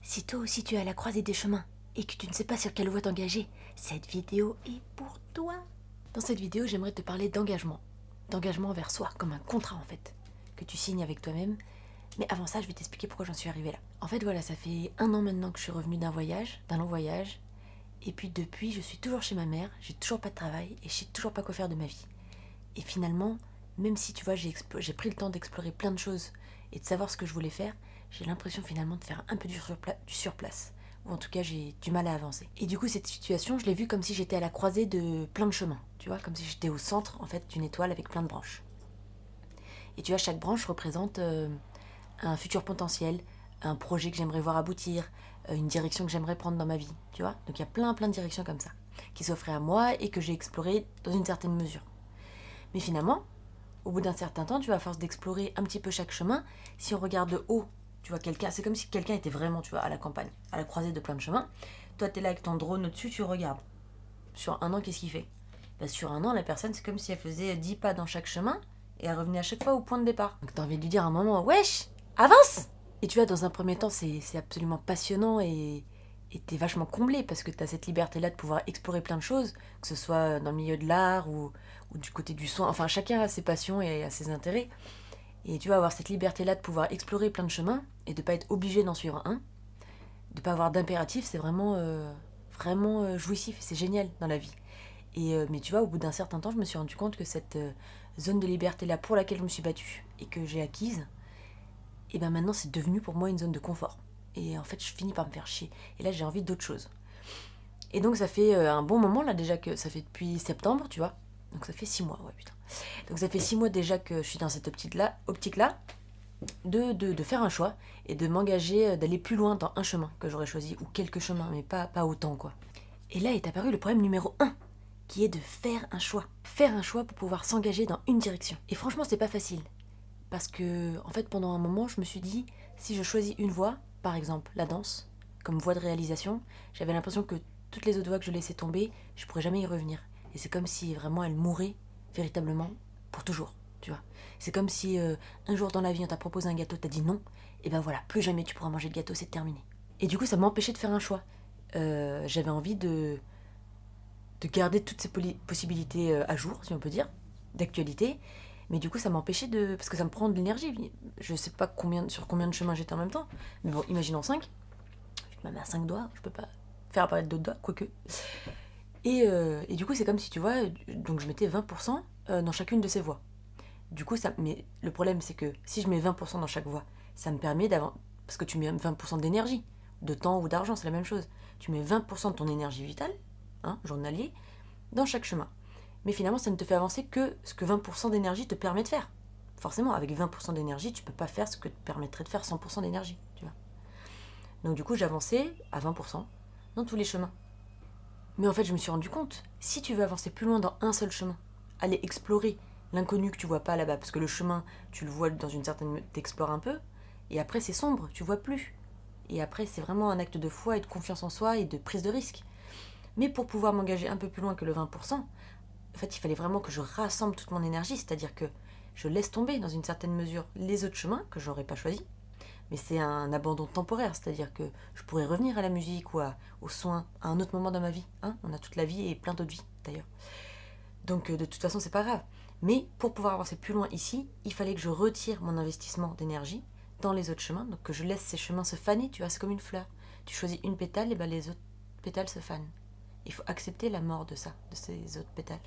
Si toi aussi tu es à la croisée des chemins et que tu ne sais pas sur quelle voie t'engager, cette vidéo est pour toi. Dans cette vidéo, j'aimerais te parler d'engagement. D'engagement envers soi, comme un contrat en fait, que tu signes avec toi-même. Mais avant ça, je vais t'expliquer pourquoi j'en suis arrivée là. En fait, voilà, ça fait 1 an maintenant que je suis revenue d'un long voyage. Et puis depuis, je suis toujours chez ma mère, j'ai toujours pas de travail et je sais toujours pas quoi faire de ma vie. Et finalement, même si tu vois, j'ai pris le temps d'explorer plein de choses et de savoir ce que je voulais faire, j'ai l'impression finalement de faire un peu du surplace. Ou en tout cas, j'ai du mal à avancer. Et du coup, cette situation, je l'ai vue comme si j'étais à la croisée de plein de chemins. Tu vois, comme si j'étais au centre, en fait, d'une étoile avec plein de branches. Et tu vois, chaque branche représente un futur potentiel, un projet que j'aimerais voir aboutir, une direction que j'aimerais prendre dans ma vie. Tu vois, donc il y a plein de directions comme ça, qui s'offraient à moi et que j'ai explorées dans une certaine mesure. Mais finalement, au bout d'un certain temps, tu vois, à force d'explorer un petit peu chaque chemin, si on regarde de haut, tu vois, quelqu'un, c'est comme si quelqu'un était vraiment, tu vois, à la campagne, à la croisée de plein de chemins. Toi, t'es là avec ton drone au-dessus, tu regardes. Sur 1 an, qu'est-ce qu'il fait? Bah, sur 1 an, la personne, c'est comme si elle faisait 10 pas dans chaque chemin et elle revenait à chaque fois au point de départ. Donc t'as envie de lui dire à un moment, wesh, avance! Et tu vois, dans un premier temps, c'est absolument passionnant et t'es vachement comblé parce que t'as cette liberté-là de pouvoir explorer plein de choses, que ce soit dans le milieu de l'art ou du côté du soin. Enfin, chacun a ses passions et a ses intérêts. Et tu vas avoir cette liberté-là de pouvoir explorer plein de chemins et de pas être obligé d'en suivre un, de pas avoir d'impératif, c'est vraiment jouissif, c'est génial dans la vie. Mais tu vois, au bout d'un certain temps, je me suis rendu compte que cette zone de liberté-là pour laquelle je me suis battue et que j'ai acquise, et ben maintenant c'est devenu pour moi une zone de confort. Et en fait, je finis par me faire chier. Et là, j'ai envie d'autre chose. Et donc, ça fait un bon moment, là, déjà que ça fait depuis septembre, tu vois. Donc, ça fait 6 mois, ouais, putain. Donc, ça fait 6 mois déjà que je suis dans cette optique-là de faire un choix et de m'engager, d'aller plus loin dans un chemin que j'aurais choisi, ou quelques chemins, mais pas autant, quoi. Et là est apparu le problème numéro 1, qui est de faire un choix. Faire un choix pour pouvoir s'engager dans une direction. Et franchement, c'est pas facile. Parce que, en fait, pendant un moment, je me suis dit, si je choisis une voie, par exemple la danse, comme voie de réalisation, j'avais l'impression que toutes les autres voies que je laissais tomber, je pourrais jamais y revenir. Et c'est comme si vraiment elles mouraient, véritablement, pour toujours, tu vois. C'est comme si un jour dans la vie, on t'a proposé un gâteau, t'as dit non, et ben voilà, plus jamais tu pourras manger de gâteau, c'est terminé. Et du coup, ça m'empêchait de faire un choix. J'avais envie de garder toutes ces possibilités à jour, si on peut dire, d'actualité. Mais du coup, ça m'empêchait de... Parce que ça me prend de l'énergie. Je sais pas sur combien de chemins j'étais en même temps. Mais bon, imaginons 5. Je me mets à 5 doigts. Je peux pas faire apparaître d'autres doigts, quoique. Et du coup, c'est comme si, tu vois, donc je mettais 20% dans chacune de ces voies. Du coup, mais le problème, c'est que si je mets 20% dans chaque voie, ça me permet d'avoir... Parce que tu mets 20% d'énergie, de temps ou d'argent, c'est la même chose. Tu mets 20% de ton énergie vitale, hein, journalier, dans chaque chemin. Mais finalement, ça ne te fait avancer que ce que 20% d'énergie te permet de faire. Forcément, avec 20% d'énergie, tu peux pas faire ce que te permettrait de faire 100% d'énergie, tu vois. Donc du coup, j'avançais à 20% dans tous les chemins. Mais en fait, je me suis rendu compte, si tu veux avancer plus loin dans un seul chemin, aller explorer l'inconnu que tu vois pas là-bas, parce que le chemin, tu le vois dans une certaine... T'explores un peu, et après c'est sombre, tu vois plus. Et après, c'est vraiment un acte de foi et de confiance en soi et de prise de risque. Mais pour pouvoir m'engager un peu plus loin que le 20%, en fait, il fallait vraiment que je rassemble toute mon énergie, c'est-à-dire que je laisse tomber, dans une certaine mesure, les autres chemins que j'aurais pas choisis. Mais c'est un abandon temporaire, c'est-à-dire que je pourrais revenir à la musique ou aux soins à un autre moment dans ma vie. Hein, on a toute la vie et plein d'autres vies, d'ailleurs. Donc, de toute façon, c'est pas grave. Mais pour pouvoir avancer plus loin ici, il fallait que je retire mon investissement d'énergie dans les autres chemins, donc que je laisse ces chemins se faner, tu vois, c'est comme une fleur. Tu choisis une pétale, et ben les autres pétales se fanent. Il faut accepter la mort de ça, de ces autres pétales.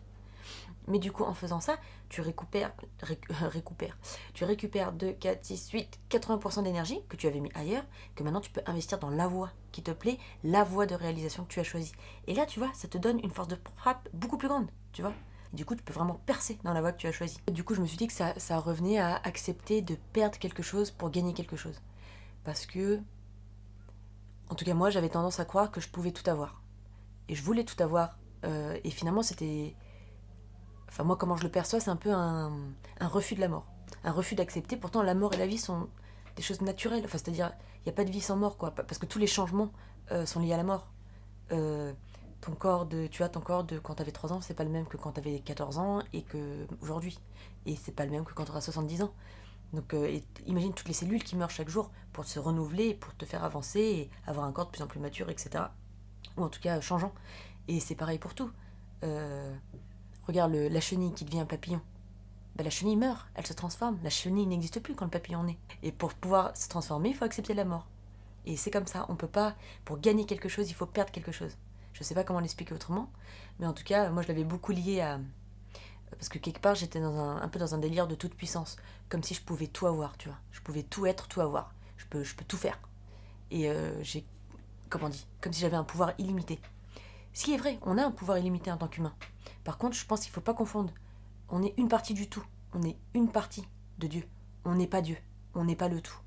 Mais du coup, en faisant ça, tu tu récupères 2, 4, 6, 8, 80% d'énergie que tu avais mis ailleurs, que maintenant tu peux investir dans la voie qui te plaît, la voie de réalisation que tu as choisie. Et là, tu vois, ça te donne une force de frappe beaucoup plus grande, tu vois. Et du coup, tu peux vraiment percer dans la voie que tu as choisie. Du coup, je me suis dit que ça revenait à accepter de perdre quelque chose pour gagner quelque chose. Parce que, en tout cas, moi, j'avais tendance à croire que je pouvais tout avoir. Et je voulais tout avoir. Et finalement, c'était... Enfin, moi, comment je le perçois, c'est un peu un refus de la mort. Un refus d'accepter. Pourtant, la mort et la vie sont des choses naturelles. Enfin, c'est-à-dire, il n'y a pas de vie sans mort, quoi. Parce que tous les changements sont liés à la mort. Ton corps de quand t'avais 3 ans, c'est pas le même que quand t'avais 14 ans et que aujourd'hui. Et c'est pas le même que quand t'auras 70 ans. Donc imagine toutes les cellules qui meurent chaque jour pour se renouveler, pour te faire avancer et avoir un corps de plus en plus mature, etc. Ou en tout cas changeant. Et c'est pareil pour tout. Regarde la chenille qui devient un papillon. Ben, la chenille meurt, elle se transforme. La chenille n'existe plus quand le papillon naît. Et pour pouvoir se transformer, il faut accepter la mort. Et c'est comme ça, on peut pas, pour gagner quelque chose, il faut perdre quelque chose. Je sais pas comment l'expliquer autrement, mais en tout cas, moi je l'avais beaucoup lié à... Parce que quelque part, j'étais un peu dans un délire de toute puissance. Comme si je pouvais tout avoir, tu vois. Je pouvais tout être, tout avoir. Je peux tout faire. Et j'ai... Comment on dit? Comme si j'avais un pouvoir illimité. Ce qui est vrai, on a un pouvoir illimité en tant qu'humain. Par contre, je pense qu'il faut pas confondre. On est une partie du tout. On est une partie de Dieu. On n'est pas Dieu. On n'est pas le tout.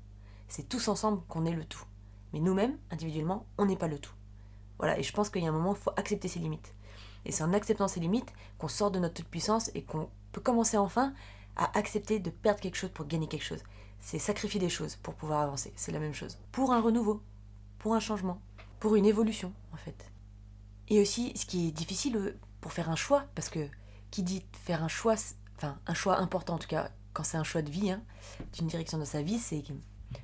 C'est tous ensemble qu'on est le tout. Mais nous-mêmes, individuellement, on n'est pas le tout. Voilà, et je pense qu'il y a un moment, il faut accepter ses limites. Et c'est en acceptant ses limites qu'on sort de notre toute-puissance et qu'on peut commencer enfin à accepter de perdre quelque chose pour gagner quelque chose. C'est sacrifier des choses pour pouvoir avancer, c'est la même chose. Pour un renouveau, pour un changement, pour une évolution, en fait. Et aussi, ce qui est difficile pour faire un choix, parce que qui dit faire un choix, enfin un choix important en tout cas, quand c'est un choix de vie, d'une direction dans sa vie, c'est...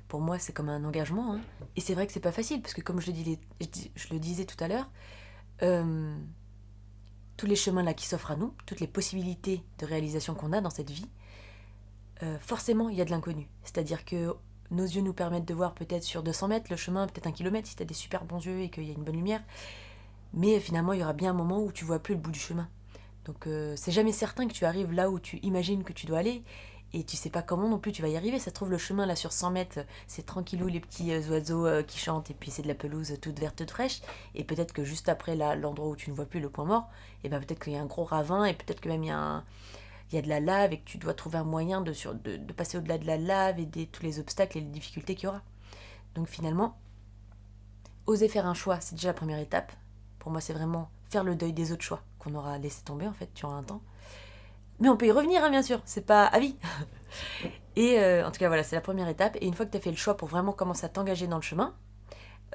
Pour moi, c'est comme un engagement. Et c'est vrai que c'est pas facile, parce que comme je le disais tout à l'heure, tous les chemins là qui s'offrent à nous, toutes les possibilités de réalisation qu'on a dans cette vie, forcément, il y a de l'inconnu. C'est-à-dire que nos yeux nous permettent de voir peut-être sur 200 mètres le chemin, peut-être 1 kilomètre si tu as des super bons yeux et qu'il y a une bonne lumière. Mais finalement, il y aura bien un moment où tu vois plus le bout du chemin. Donc, c'est jamais certain que tu arrives là où tu imagines que tu dois aller. Et tu sais pas comment non plus tu vas y arriver. Ça se trouve, le chemin là sur 100 mètres, c'est tranquillou, les petits oiseaux qui chantent, et puis c'est de la pelouse toute verte, toute fraîche. Et peut-être que juste après là, l'endroit où tu ne vois plus le point mort, et ben peut-être qu'il y a un gros ravin, et peut-être que même il y a de la lave, et que tu dois trouver un moyen de passer au-delà de la lave et tous les obstacles et les difficultés qu'il y aura. Donc finalement, oser faire un choix, c'est déjà la première étape. Pour moi, c'est vraiment faire le deuil des autres choix qu'on aura laissé tomber en fait durant un temps. Mais on peut y revenir, bien sûr, c'est pas à vie. Et en tout cas, voilà, c'est la première étape. Et une fois que tu as fait le choix pour vraiment commencer à t'engager dans le chemin,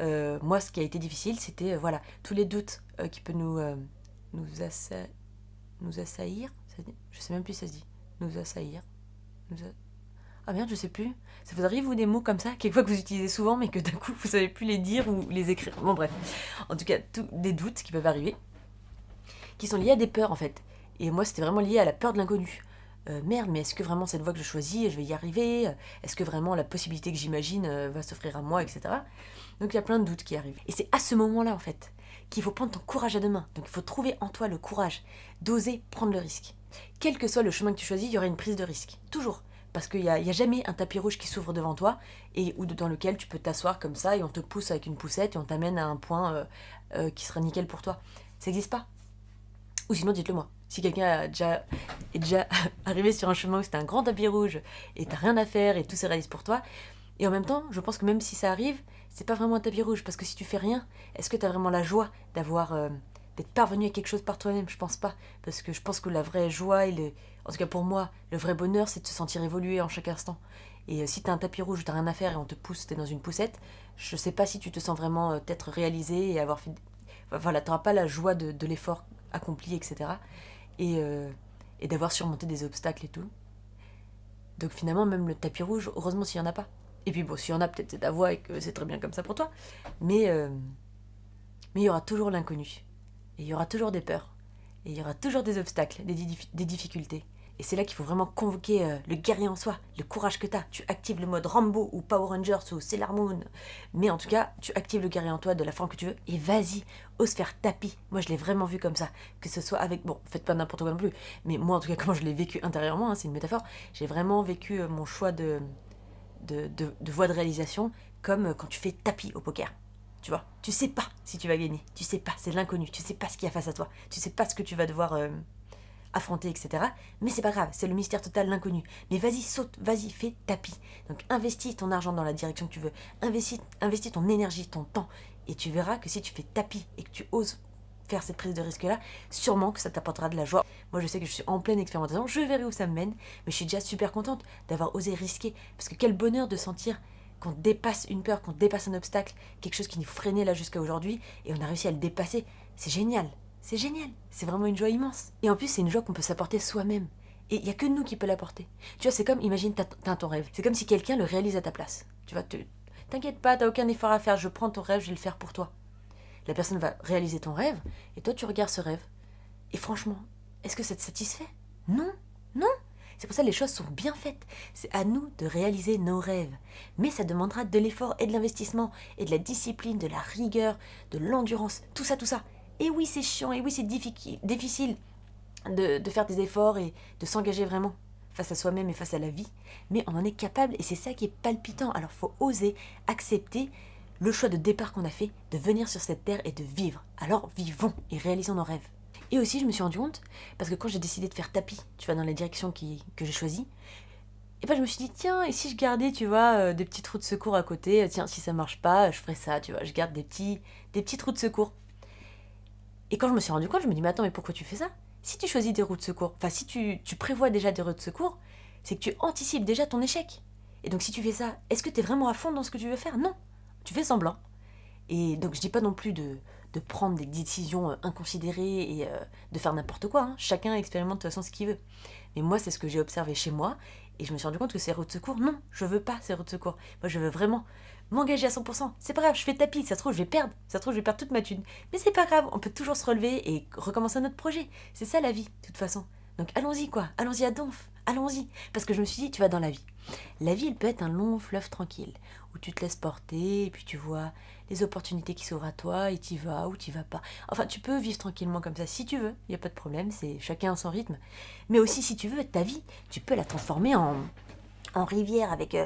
moi, ce qui a été difficile, c'était voilà, tous les doutes qui peuvent nous assaillir. Je sais même plus si ça se dit. Nous assaillir. Ah merde, je sais plus. Ça vous arrive, vous, des mots comme ça, quelquefois que vous utilisez souvent, mais que d'un coup, vous savez plus les dire ou les écrire. Bon, bref. En tout cas, des doutes qui peuvent arriver, qui sont liés à des peurs, en fait. Et moi, c'était vraiment lié à la peur de l'inconnu. Merde, mais est-ce que vraiment cette voie que je choisis, je vais y arriver? Est-ce que vraiment la possibilité que j'imagine va s'offrir à moi, etc. Donc il y a plein de doutes qui arrivent. Et c'est à ce moment-là, en fait, qu'il faut prendre ton courage à deux mains. Donc il faut trouver en toi le courage d'oser prendre le risque. Quel que soit le chemin que tu choisis, il y aura une prise de risque. Toujours. Parce qu'il n'y a jamais un tapis rouge qui s'ouvre devant toi et ou dans lequel tu peux t'asseoir comme ça et on te pousse avec une poussette et on t'amène à un point qui sera nickel pour toi. Ça n'existe pas. Ou sinon, dites-le moi. Si quelqu'un est déjà arrivé sur un chemin où c'était un grand tapis rouge et t'as rien à faire et tout se réalise pour toi, et en même temps, je pense que même si ça arrive, c'est pas vraiment un tapis rouge parce que si tu fais rien, est-ce que t'as vraiment la joie d'être parvenu à quelque chose par toi-même? Je pense pas. Parce que je pense que la vraie joie en tout cas pour moi, le vrai bonheur, c'est de se sentir évoluer en chaque instant. Et si t'as un tapis rouge où t'as rien à faire et on te pousse, t'es dans une poussette, je sais pas si tu te sens vraiment t'être réalisé et avoir fait... Voilà, t'auras pas la joie de l'effort accompli, etc. Et d'avoir surmonté des obstacles et tout. Donc finalement, même le tapis rouge, heureusement s'il y en a pas. Et puis bon, s'il y en a, peut-être c'est ta voix et que c'est très bien comme ça pour toi. Mais il y aura toujours l'inconnu. Et il y aura toujours des peurs. Et il y aura toujours des obstacles, des difficultés. Et c'est là qu'il faut vraiment convoquer le guerrier en soi, le courage que t'as. Tu actives le mode Rambo ou Power Rangers ou Sailor Moon. Mais en tout cas, tu actives le guerrier en toi de la forme que tu veux. Et vas-y, ose faire tapis. Moi, je l'ai vraiment vu comme ça. Que ce soit avec... Bon, faites pas n'importe quoi non plus. Mais moi, en tout cas, comment je l'ai vécu intérieurement, c'est une métaphore. J'ai vraiment vécu mon choix de voie de réalisation comme quand tu fais tapis au poker. Tu vois, tu sais pas si tu vas gagner. Tu sais pas, c'est l'inconnu. Tu sais pas ce qu'il y a face à toi. Tu sais pas ce que tu vas devoir... affronter, etc. Mais c'est pas grave, c'est le mystère total, l'inconnu. Mais vas-y, saute, vas-y, fais tapis. Donc investis ton argent dans la direction que tu veux. Investis ton énergie, ton temps. Et tu verras que si tu fais tapis et que tu oses faire cette prise de risque-là, sûrement que ça t'apportera de la joie. Moi, je sais que je suis en pleine expérimentation, je verrai où ça me mène, mais je suis déjà super contente d'avoir osé risquer. Parce que quel bonheur de sentir qu'on dépasse une peur, qu'on dépasse un obstacle, quelque chose qui nous freinait là jusqu'à aujourd'hui, et on a réussi à le dépasser. C'est génial. C'est génial, c'est vraiment une joie immense. Et en plus, c'est une joie qu'on peut s'apporter soi-même. Et il n'y a que nous qui peut l'apporter. Tu vois, c'est comme, imagine, t'as ton rêve. C'est comme si quelqu'un le réalise à ta place. Tu vois, t'inquiète pas, t'as aucun effort à faire, je prends ton rêve, je vais le faire pour toi. La personne va réaliser ton rêve, et toi tu regardes ce rêve. Et franchement, est-ce que ça te satisfait? Non, non. C'est pour ça que les choses sont bien faites. C'est à nous de réaliser nos rêves. Mais ça demandera de l'effort et de l'investissement, et de la discipline, de la rigueur, de l'endurance, tout ça, tout ça. Et oui, c'est chiant, et oui, c'est difficile de faire des efforts et de s'engager vraiment face à soi-même et face à la vie. Mais on en est capable, et c'est ça qui est palpitant. Alors faut oser accepter le choix de départ qu'on a fait, de venir sur cette terre et de vivre. Alors vivons et réalisons nos rêves. Et aussi, je me suis rendu compte, parce que quand j'ai décidé de faire tapis, tu vois, dans la direction que j'ai choisie, et ben je me suis dit, tiens, et si je gardais, tu vois, des petits trous de secours à côté, tiens, si ça marche pas, je ferais ça, tu vois, je garde des petits trous de secours. Et quand je me suis rendu compte, je me dis, mais attends, mais pourquoi tu fais ça? Si tu choisis des routes de secours, enfin, si tu prévois déjà des routes de secours, c'est que tu anticipes déjà ton échec. Et donc, si tu fais ça, est-ce que tu es vraiment à fond dans ce que tu veux faire? Non, tu fais semblant. Et donc je dis pas non plus de prendre des décisions inconsidérées et de faire n'importe quoi. Hein. Chacun expérimente de toute façon ce qu'il veut. Mais moi, c'est ce que j'ai observé chez moi. Et je me suis rendu compte que ces routes de secours, non, je veux pas ces routes de secours. Moi, je veux vraiment m'engager à 100%. C'est pas grave, je fais tapis. Ça se trouve, je vais perdre. Ça se trouve, je vais perdre toute ma thune. Mais c'est pas grave, on peut toujours se relever et recommencer notre projet. C'est ça la vie, de toute façon. Donc allons-y, quoi. Allons-y à donf. Allons-y. Parce que je me suis dit, tu vois, dans la vie, elle peut être un long fleuve tranquille où tu te laisses porter et puis tu vois les opportunités qui s'ouvrent à toi et t'y vas ou t'y vas pas. Enfin, tu peux vivre tranquillement comme ça si tu veux, il n'y a pas de problème, c'est chacun à son rythme. Mais aussi, si tu veux, ta vie, tu peux la transformer en rivière avec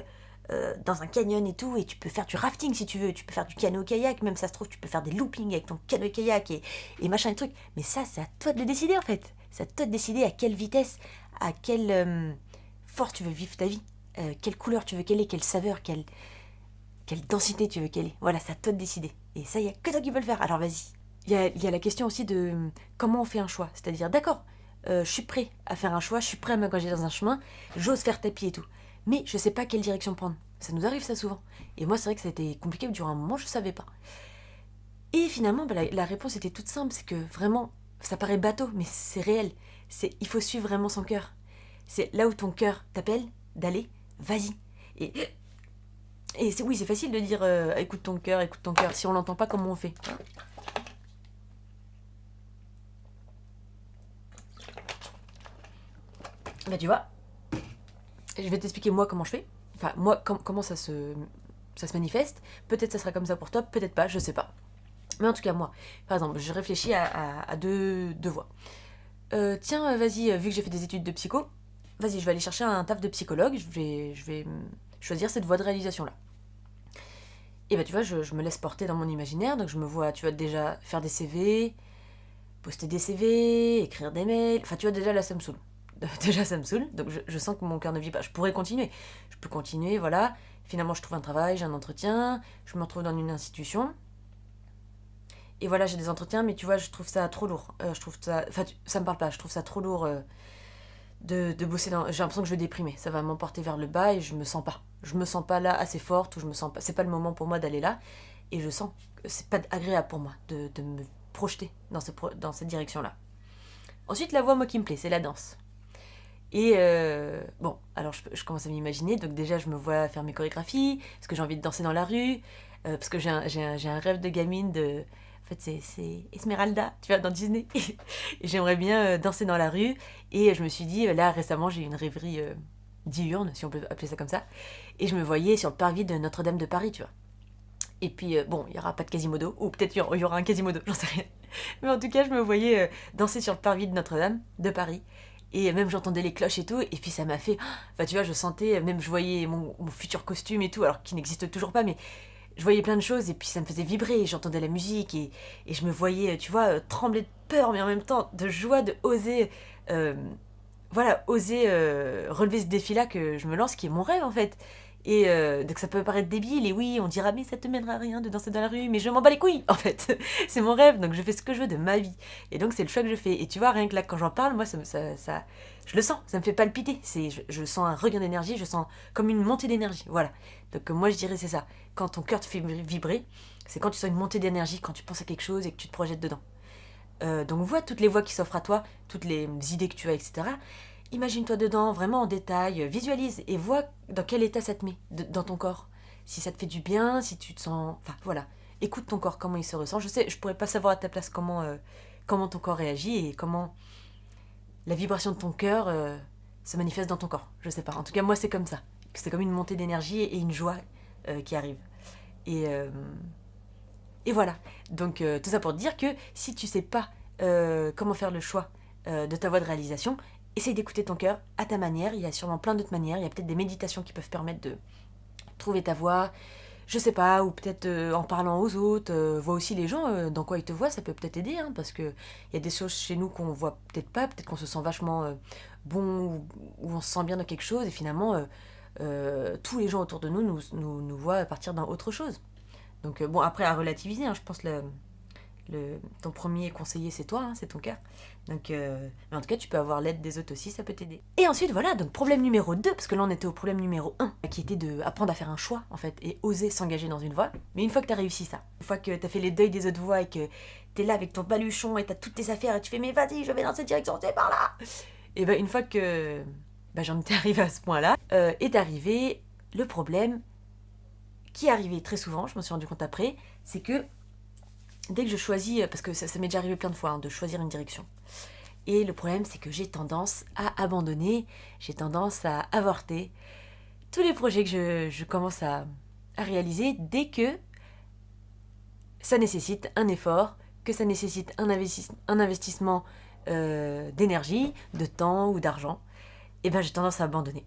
dans un canyon et tout, et tu peux faire du rafting si tu veux, tu peux faire du canot-kayak, même ça se trouve, tu peux faire des loopings avec ton canot-kayak et machin et trucs. Mais ça, c'est à toi de le décider en fait. C'est à toi de décider à quelle vitesse, à quelle force tu veux vivre ta vie, quelle couleur tu veux qu'elle ait, quelle saveur, quelle densité tu veux qu'elle ait. Voilà, c'est à toi de décider. Et ça, il n'y a que toi qui peux le faire, alors vas-y. Il y a la question aussi de comment on fait un choix. C'est-à-dire, d'accord, je suis prêt à faire un choix, je suis prêt à m'engager dans un chemin, j'ose faire tapis et tout. Mais je sais pas quelle direction prendre. Ça nous arrive ça souvent. Et moi, c'est vrai que ça a été compliqué, durant un moment, je savais pas. Et finalement, la réponse était toute simple, c'est que vraiment, ça paraît bateau, mais c'est réel. Il faut suivre vraiment son cœur. C'est là où ton cœur t'appelle d'aller, vas-y. Et oui, c'est facile de dire écoute ton cœur, si on l'entend pas, comment on fait? Bah tu vois, je vais t'expliquer moi comment je fais. Enfin, moi, comment ça se manifeste. Peut-être ça sera comme ça pour toi, peut-être pas, je sais pas. Mais en tout cas, moi, par exemple, je réfléchis à deux voies. Tiens, vas-y, vu que j'ai fait des études de psycho, vas-y, je vais aller chercher un taf de psychologue, je vais choisir cette voie de réalisation-là. Et bah tu vois, je me laisse porter dans mon imaginaire, donc je me vois, tu vois, déjà faire des CV, poster des CV, écrire des mails, enfin tu vois, déjà là ça me saoule. Déjà ça me saoule, donc je sens que mon cœur ne vit pas. Je pourrais continuer, je peux continuer, voilà. Finalement je trouve un travail, j'ai un entretien, je me retrouve dans une institution. Et voilà, j'ai des entretiens, mais tu vois, je trouve ça trop lourd. Je trouve ça, enfin ça me parle pas, je trouve ça trop lourd de bosser dans... J'ai l'impression que je vais déprimer, ça va m'emporter vers le bas et je me sens pas. Je me sens pas là assez forte, ou je me sens pas... C'est pas le moment pour moi d'aller là, et je sens que c'est pas agréable pour moi de me projeter dans cette direction-là. Ensuite, la voie, moi, qui me plaît, c'est la danse. Et bon, alors je commence à m'imaginer, donc déjà je me vois faire mes chorégraphies, parce que j'ai envie de danser dans la rue, parce que j'ai un rêve de gamine de... En fait, c'est Esmeralda, tu vois, dans Disney. Et j'aimerais bien danser dans la rue. Et je me suis dit, là, récemment, j'ai eu une rêverie diurne, si on peut appeler ça comme ça. Et je me voyais sur le parvis de Notre-Dame de Paris, tu vois. Et puis, bon, il n'y aura pas de Quasimodo, ou peut-être il y aura un Quasimodo, j'en sais rien. Mais en tout cas, je me voyais danser sur le parvis de Notre-Dame de Paris. Et même j'entendais les cloches et tout, et puis ça m'a fait... Enfin, tu vois, je sentais, même je voyais mon futur costume et tout, alors qu'il n'existe toujours pas, mais je voyais plein de choses, et puis ça me faisait vibrer, et j'entendais la musique, et je me voyais, tu vois, trembler de peur, mais en même temps de joie de oser... voilà, oser relever ce défi-là que je me lance, qui est mon rêve en fait. Et donc ça peut paraître débile, et oui, on dira, mais ça te mènera à rien de danser dans la rue, mais je m'en bats les couilles, en fait. C'est mon rêve, donc je fais ce que je veux de ma vie. Et donc c'est le choix que je fais. Et tu vois, rien que là, quand j'en parle, moi, je le sens, ça me fait palpiter. Je sens un regain d'énergie, je sens comme une montée d'énergie, voilà. Donc moi, je dirais, c'est ça. Quand ton cœur te fait vibrer, c'est quand tu sens une montée d'énergie, quand tu penses à quelque chose et que tu te projettes dedans. Donc vois toutes les voies qui s'offrent à toi, toutes les idées que tu as, etc. Imagine-toi dedans, vraiment en détail, visualise et vois dans quel état ça te met dans ton corps. Si ça te fait du bien, si tu te sens... Enfin, voilà. Écoute ton corps, comment il se ressent. Je sais, je pourrais pas savoir à ta place comment ton corps réagit et comment la vibration de ton cœur se manifeste dans ton corps. Je sais pas. En tout cas, moi, c'est comme ça. C'est comme une montée d'énergie et une joie qui arrive. Et, euh, et voilà. Donc, tout ça pour te dire que si tu sais pas comment faire le choix de ta voie de réalisation, essaye d'écouter ton cœur à ta manière. Il y a sûrement plein d'autres manières. Il y a peut-être des méditations qui peuvent permettre de trouver ta voie. Je sais pas, ou peut-être en parlant aux autres, vois aussi les gens dans quoi ils te voient, ça peut peut-être aider, hein, parce que il y a des choses chez nous qu'on voit peut-être pas, peut-être qu'on se sent vachement bon, ou on se sent bien dans quelque chose, et finalement, tous les gens autour de nous voient à partir d'un autre chose. Donc bon, après à relativiser, hein, je pense ton premier conseiller c'est toi, hein, c'est ton cœur. Donc, mais en tout cas, tu peux avoir l'aide des autres aussi, ça peut t'aider. Et ensuite, voilà, donc problème numéro 2, parce que là on était au problème numéro 1, qui était d'apprendre à faire un choix, en fait, et oser s'engager dans une voie. Mais une fois que t'as réussi ça, une fois que t'as fait les deuils des autres voies et que t'es là avec ton baluchon et t'as toutes tes affaires et tu fais mais vas-y, je vais dans cette direction, c'est par là. Et ben une fois que j'en étais arrivée à ce point-là, est arrivé le problème qui est arrivé très souvent, je m'en suis rendu compte après, c'est que dès que je choisis, parce que ça m'est déjà arrivé plein de fois, hein, de choisir une direction. Et le problème, c'est que j'ai tendance à abandonner, j'ai tendance à avorter tous les projets que je commence à réaliser dès que ça nécessite un effort, que ça nécessite un investissement d'énergie, de temps ou d'argent. Et ben j'ai tendance à abandonner.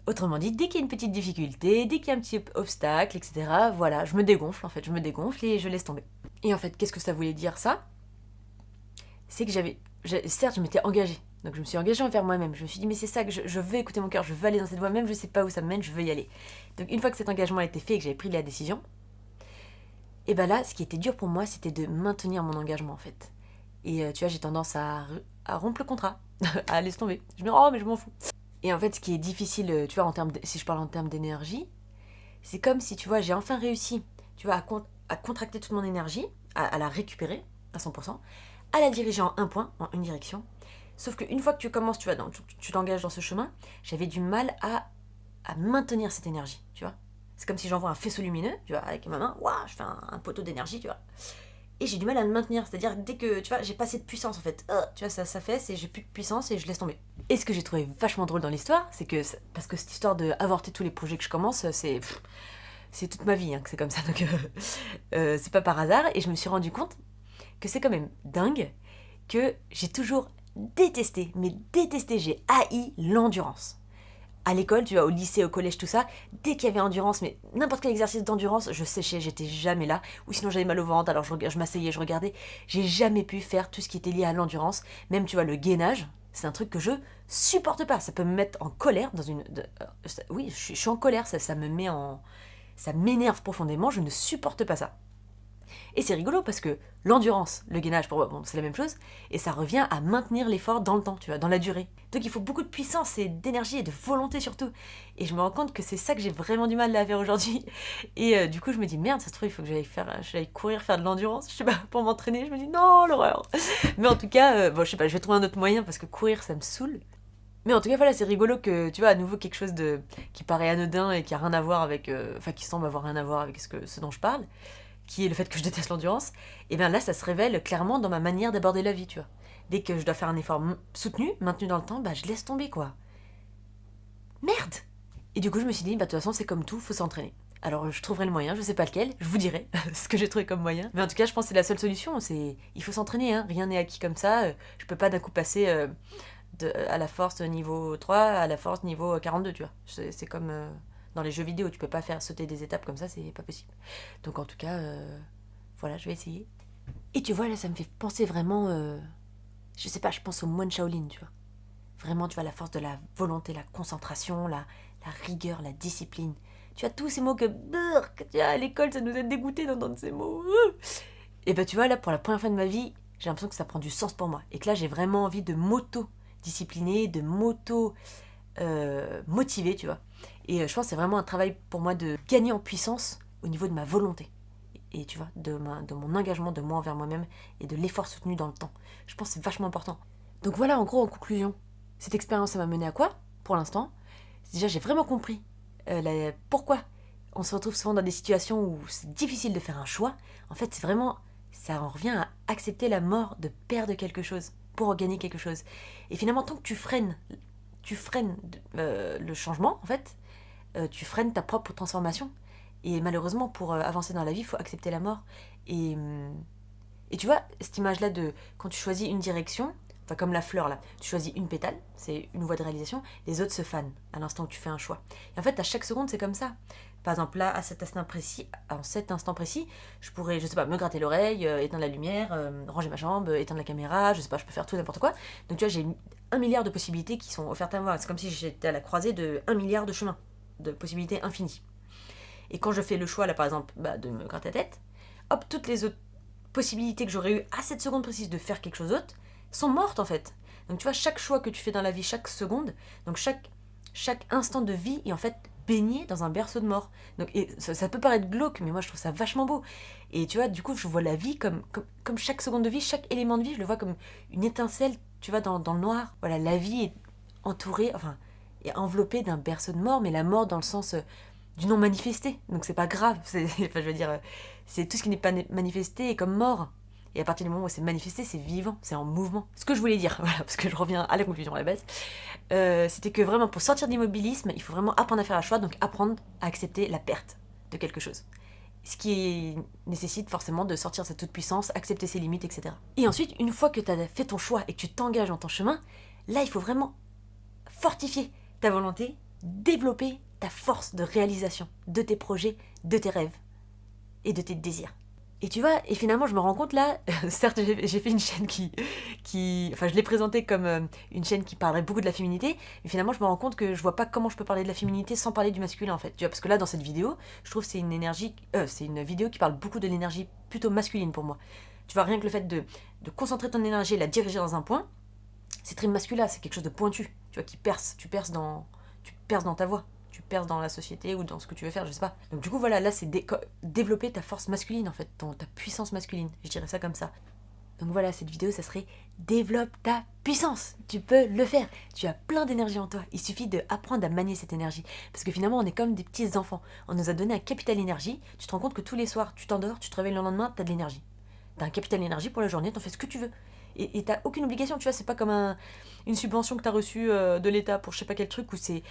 Autrement dit, dès qu'il y a une petite difficulté, dès qu'il y a un petit obstacle, etc., voilà, je me dégonfle en fait, je me dégonfle et je laisse tomber. Et en fait, qu'est-ce que ça voulait dire ça? C'est que certes, je m'étais engagée. Donc je me suis engagée envers moi-même. Je me suis dit, mais c'est ça que je veux écouter mon cœur, je veux aller dans cette voie, même je sais pas où ça me mène, je veux y aller. Donc une fois que cet engagement a été fait et que j'avais pris la décision, et ben là, ce qui était dur pour moi, c'était de maintenir mon engagement en fait. Et tu vois, j'ai tendance à rompre le contrat, à laisser tomber. Je me dis, oh, mais je m'en fous. Et en fait, ce qui est difficile, tu vois, si je parle en termes d'énergie, c'est comme si, tu vois, j'ai enfin réussi, tu vois, à contracter toute mon énergie, à la récupérer à 100%, à la diriger en un point, en une direction. Sauf qu'une fois que tu commences, tu vois, tu t'engages dans ce chemin, j'avais du mal à maintenir cette énergie, tu vois. C'est comme si j'envoie un faisceau lumineux, tu vois, avec ma main, waouh, je fais un poteau d'énergie, tu vois. Et j'ai du mal à le maintenir, c'est-à-dire dès que, tu vois, j'ai pas assez de puissance en fait. Tu vois, ça fait, et j'ai plus de puissance et je laisse tomber. Et ce que j'ai trouvé vachement drôle dans l'histoire, c'est que, parce que cette histoire d'avorter tous les projets que je commence, c'est toute ma vie hein, que c'est comme ça, donc c'est pas par hasard. Et je me suis rendu compte que c'est quand même dingue que j'ai toujours détesté, mais détesté, j'ai haï l'endurance. À l'école, tu vois, au lycée, au collège, tout ça, dès qu'il y avait endurance, mais n'importe quel exercice d'endurance, je séchais, j'étais jamais là. Ou sinon j'avais mal au ventre, alors je m'asseyais, je regardais. J'ai jamais pu faire tout ce qui était lié à l'endurance. Même, tu vois, le gainage, c'est un truc que je supporte pas. Ça peut me mettre en colère oui, je suis en colère, ça me met en... Ça m'énerve profondément, je ne supporte pas ça. Et c'est rigolo parce que l'endurance, le gainage, pour moi, bon, c'est la même chose, et ça revient à maintenir l'effort dans le temps, tu vois, dans la durée. Donc il faut beaucoup de puissance et d'énergie et de volonté surtout. Et je me rends compte que c'est ça que j'ai vraiment du mal à faire aujourd'hui. Et du coup, je me dis, merde, ça se trouve, il faut que j'aille courir, faire de l'endurance, je sais pas, pour m'entraîner. Je me dis, non, l'horreur. Mais en tout cas, bon, je sais pas, je vais trouver un autre moyen parce que courir, ça me saoule. Mais en tout cas, voilà, c'est rigolo que, tu vois, à nouveau quelque chose qui paraît anodin et qui a rien à voir avec, enfin, qui semble avoir rien à voir avec ce dont je parle, qui est le fait que je déteste l'endurance, et bien là, ça se révèle clairement dans ma manière d'aborder la vie, tu vois. Dès que je dois faire un effort soutenu, maintenu dans le temps, bah je laisse tomber, quoi. Merde! Et du coup, je me suis dit, bah de toute façon, c'est comme tout, faut s'entraîner. Alors, je trouverai le moyen, je sais pas lequel, je vous dirai ce que j'ai trouvé comme moyen. Mais en tout cas, je pense que c'est la seule solution, il faut s'entraîner, hein. Rien n'est acquis comme ça. Je peux pas d'un coup passer à la force niveau 3 à la force niveau 42, tu vois. C'est comme... dans les jeux vidéo, tu peux pas faire sauter des étapes comme ça, c'est pas possible. Donc en tout cas, voilà, je vais essayer. Et tu vois, là, ça me fait penser vraiment... je sais pas, je pense aux moines Shaolin, tu vois. Vraiment, tu vois, la force de la volonté, la concentration, la rigueur, la discipline. Tu as tous ces mots que tu vois, à l'école, ça nous a dégoûté d'entendre ces mots. Et ben tu vois, là, pour la première fois de ma vie, j'ai l'impression que ça prend du sens pour moi. Et que là, j'ai vraiment envie de m'auto-discipliner, de m'auto-motiver, tu vois. Et je pense que c'est vraiment un travail pour moi de gagner en puissance au niveau de ma volonté. Et tu vois, de mon engagement de moi envers moi-même et de l'effort soutenu dans le temps. Je pense que c'est vachement important. Donc voilà, en gros, en conclusion, Cette expérience, ça m'a mené à quoi, pour l'instant? Déjà, j'ai vraiment compris pourquoi on se retrouve souvent dans des situations où c'est difficile de faire un choix. En fait, c'est vraiment, ça en revient à accepter la mort de perdre quelque chose pour gagner quelque chose. Et finalement, tant que tu freines le changement, en fait, tu freines ta propre transformation. Et malheureusement, pour avancer dans la vie, il faut accepter la mort. Et, et tu vois, cette image-là de quand tu choisis une direction, enfin comme la fleur là, tu choisis une pétale, c'est une voie de réalisation, les autres se fanent à l'instant où tu fais un choix. Et en fait, à chaque seconde, c'est comme ça. Par exemple, là, à cet instant précis, je pourrais, je sais pas, me gratter l'oreille, éteindre la lumière, ranger ma jambe, éteindre la caméra, je sais pas, je peux faire tout n'importe quoi. Donc tu vois, j'ai 1 milliard de possibilités qui sont offertes à moi. C'est comme si j'étais à la croisée de 1 milliard de chemins, de possibilités infinies. Et quand je fais le choix, là, par exemple, de me gratter la tête, hop, toutes les autres possibilités que j'aurais eu à cette seconde précise de faire quelque chose d'autre sont mortes, en fait. Donc, tu vois, chaque choix que tu fais dans la vie, chaque seconde, donc chaque instant de vie est en fait baigné dans un berceau de mort. Donc, et ça peut paraître glauque, mais moi, je trouve ça vachement beau. Et tu vois, du coup, je vois la vie comme chaque seconde de vie, chaque élément de vie, je le vois comme une étincelle, tu vois, dans le noir. Voilà, la vie est entourée, enfin, est enveloppée d'un berceau de mort, mais la mort dans le sens du non manifesté. Donc c'est pas grave, enfin, je veux dire, c'est tout ce qui n'est pas manifesté est comme mort. Et à partir du moment où c'est manifesté, c'est vivant, c'est en mouvement. Ce que je voulais dire, voilà, parce que je reviens à la conclusion à la base, c'était que vraiment pour sortir de l'immobilisme, il faut vraiment apprendre à faire un choix, donc apprendre à accepter la perte de quelque chose. Ce qui nécessite forcément de sortir de cette toute-puissance, accepter ses limites, etc. Et ensuite, une fois que tu as fait ton choix et que tu t'engages dans ton chemin, là, il faut vraiment fortifier ta volonté, développer ta force de réalisation de tes projets, de tes rêves et de tes désirs. Et tu vois, et finalement je me rends compte là, certes j'ai fait une chaîne enfin je l'ai présentée comme une chaîne qui parlerait beaucoup de la féminité, mais finalement je me rends compte que je vois pas comment je peux parler de la féminité sans parler du masculin en fait. Tu vois, parce que là dans cette vidéo, je trouve que c'est une vidéo qui parle beaucoup de l'énergie plutôt masculine pour moi. Tu vois, rien que le fait de concentrer ton énergie et la diriger dans un point, c'est très masculin, c'est quelque chose de pointu, tu vois, qui perce, tu perces dans ta voix, tu perces dans la société ou dans ce que tu veux faire, je sais pas. Donc du coup voilà, là c'est développer ta force masculine en fait, ta puissance masculine, je dirais ça comme ça. Donc voilà, cette vidéo ça serait développe ta puissance, tu peux le faire, tu as plein d'énergie en toi, il suffit d'apprendre à manier cette énergie, parce que finalement on est comme des petits enfants, on nous a donné un capital énergie, tu te rends compte que tous les soirs tu t'endors, tu te réveilles le lendemain, t'as de l'énergie. T'as un capital énergie pour la journée, t'en fais ce que tu veux. Et t'as aucune obligation, tu vois, c'est pas comme une subvention que t'as reçue de l'État pour je sais pas quel truc, où c'est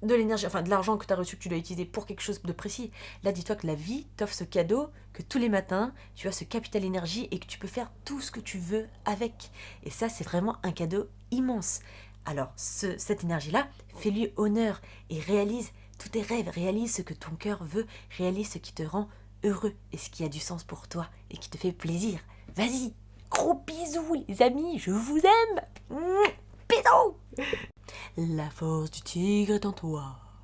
de l'énergie, enfin de l'argent que t'as reçu que tu dois utiliser pour quelque chose de précis. Là, dis-toi que la vie t'offre ce cadeau, que tous les matins, tu as ce capital énergie et que tu peux faire tout ce que tu veux avec. Et ça, c'est vraiment un cadeau immense. Alors, cette énergie-là, fais-lui honneur et réalise tous tes rêves, réalise ce que ton cœur veut, réalise ce qui te rend heureux et ce qui a du sens pour toi et qui te fait plaisir. Vas-y, gros bisous les amis, je vous aime. Bisous. La force du tigre est en toi.